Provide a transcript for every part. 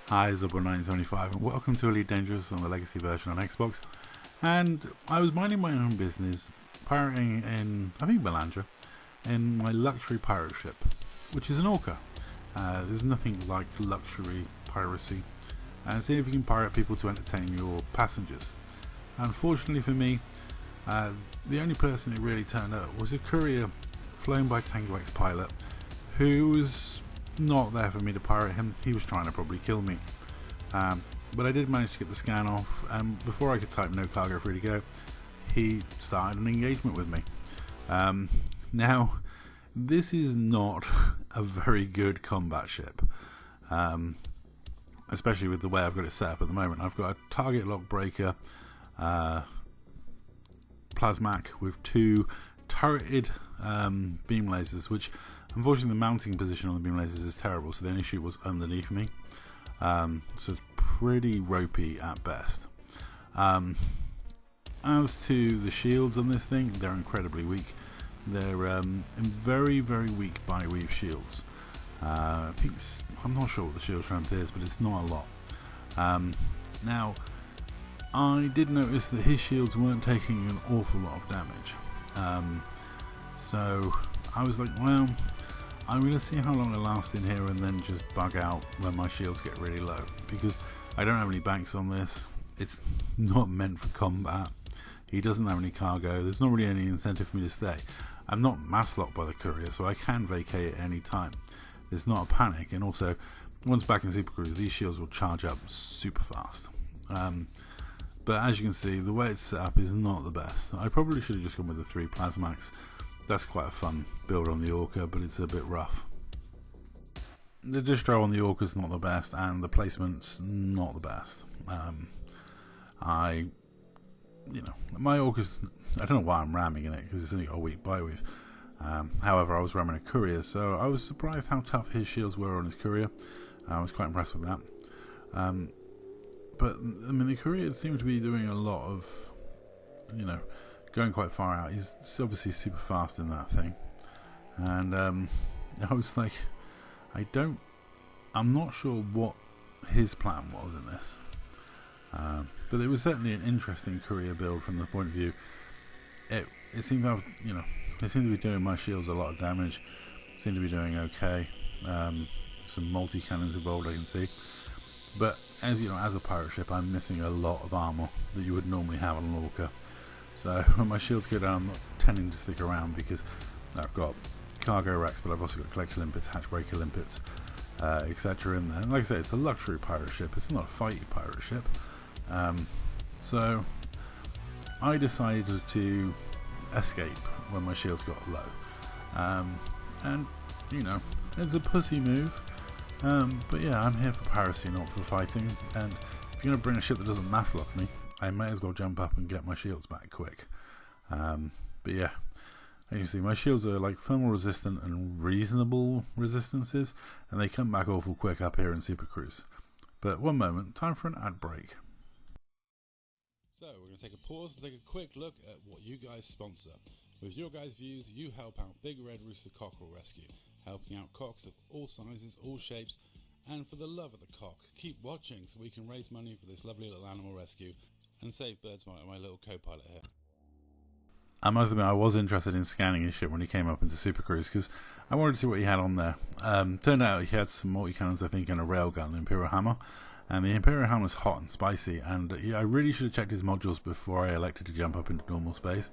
Hi, Zubber1975 and welcome to Elite Dangerous on the Legacy version on Xbox. And I was minding my own business, pirating in, I think, Melandra, in my luxury pirate ship, which is an orca. There's nothing like luxury piracy. And see if you can pirate people to entertain your passengers. Unfortunately for me, the only person who really turned up was a courier flown by Tango X pilot who was not there for me to pirate him. He was trying to probably kill me. But I did manage to get the scan off, and before I could type no cargo free to go, he started an engagement with me. Now, this is not a very good combat ship, especially with the way I've got it set up at the moment. I've got a target lock breaker, plasmac with two turreted beam lasers, which unfortunately the mounting position on the beam lasers is terrible, so the only shoot was underneath me, so it's pretty ropey at best. As to the shields on this thing, they're incredibly weak. They're very weak bi-weave shields. I'm not sure what the shield strength is, but it's not a lot. Now, I did notice that his shields weren't taking an awful lot of damage, so I was like, well, I'm going to see how long I last in here and then just bug out when my shields get really low, because I don't have any banks on this. It's not meant for combat. He doesn't have any cargo. There's not really any incentive for me to stay. I'm not mass locked by the courier, so I can vacate at any time. There's not a panic, and also once back in Super Cruise, these shields will charge up super fast. But as you can see, the way it's set up is not the best. I probably should have just gone with the 3 plasmacs. That's quite a fun build on the Orca, but it's a bit rough. The distro on the Orca is not the best, and the placement's not the best. My Orca's, I don't know why I'm ramming in it, because it's only got a weak bi-weave. However, I was ramming a courier, so I was surprised how tough his shields were on his courier. I was quite impressed with that. But, I mean, the courier seemed to be doing a lot of, going quite far out. He's obviously super fast in that thing. And I was like, I'm not sure what his plan was in this. But it was certainly an interesting courier build from the point of view. It seemed to have, they seem to be doing my shields a lot of damage. Seem to be doing okay. Some multi-cannons involved, I can see. But as you know, as a pirate ship, I'm missing a lot of armor that you would normally have on an Orca. So when my shields go down, I'm not tending to stick around, because I've got cargo racks, but I've also got collector limpets, hatch breaker limpets, etc. in there. And like I say, it's a luxury pirate ship. It's not a fighty pirate ship. So I decided to escape when my shields got low. And it's a pussy move. But yeah, I'm here for piracy, not for fighting. And if you're going to bring a ship that doesn't mass lock me, I may as well jump up and get my shields back quick. But yeah, as you see, my shields are like thermal resistant and reasonable resistances, and they come back awful quick up here in Super Cruise. But one moment, time for an ad break. So we're going to take a pause to take a quick look at what you guys sponsor. With your guys' views, you help out Big Red Rooster Cockerel Rescue, helping out cocks of all sizes, all shapes, and for the love of the cock, keep watching so we can raise money for this lovely little animal rescue and save birds, my little co-pilot here. I must admit, I was interested in scanning his ship when he came up into Super Cruise, because I wanted to see what he had on there. Turned out he had some multi-cannons, I think, and a railgun, an Imperial Hammer. And the Imperial Hammer was hot and spicy, and I really should have checked his modules before I elected to jump up into normal space.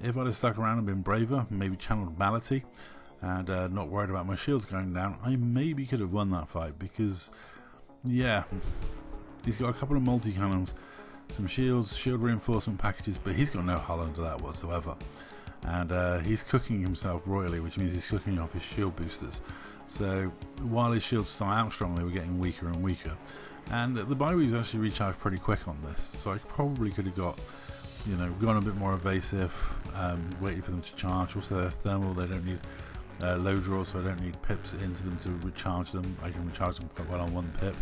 If I'd have stuck around and been braver, maybe channeled Mality, and not worried about my shields going down, I maybe could have won that fight, because, yeah, he's got a couple of multi-cannons, some shields, shield reinforcement packages, but he's got no hull under that whatsoever. And he's cooking himself royally, which means he's cooking off his shield boosters. So while his shields start out strong, they were getting weaker and weaker. And the bi-weaves actually recharged pretty quick on this, so I probably could have got, gone a bit more evasive, waited for them to charge. Also they're thermal, they don't need low draw, so I don't need pips into them to recharge them. I can recharge them quite well on one pip.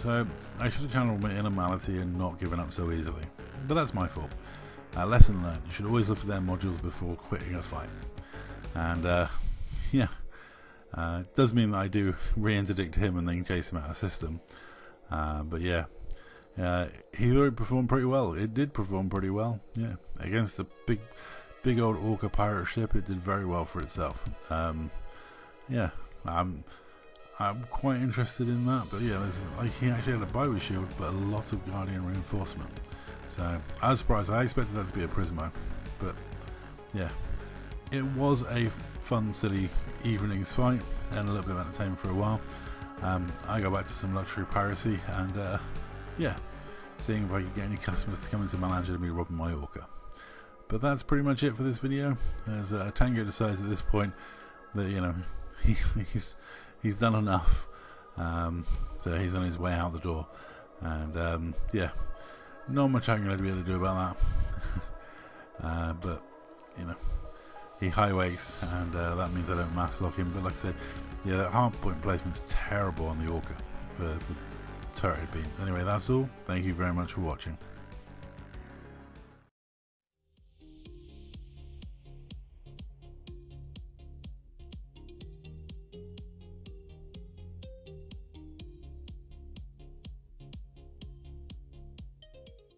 So I should have channeled my inner Mality and not given up so easily. But that's my fault. Lesson learned, you should always look for their modules before quitting a fight. And yeah, it does mean that I do re-interdict him and then chase him out of the system. But yeah, he thought it performed pretty well. It did perform pretty well. Yeah, against the big old orca pirate ship, it did very well for itself. Yeah, I'm quite interested in that. But yeah, he actually had a Bioware shield, but a lot of Guardian reinforcement. So I was surprised. I expected that to be a Prismo, but yeah, it was a fun, silly evening's fight and a little bit of entertainment for a while. I go back to some luxury piracy and yeah, seeing if I could get any customers to come into my lounge and be robbing my orca. But that's pretty much it for this video. As Tango decides at this point that, you know, he's done enough, so he's on his way out the door, and yeah, not much I'm going to be able to do about that. But you know, he high wakes, and that means I don't mass lock him. But like I said, yeah, that hard point placement's terrible on the orca for the turret beams. Anyway, that's all. Thank you very much for watching.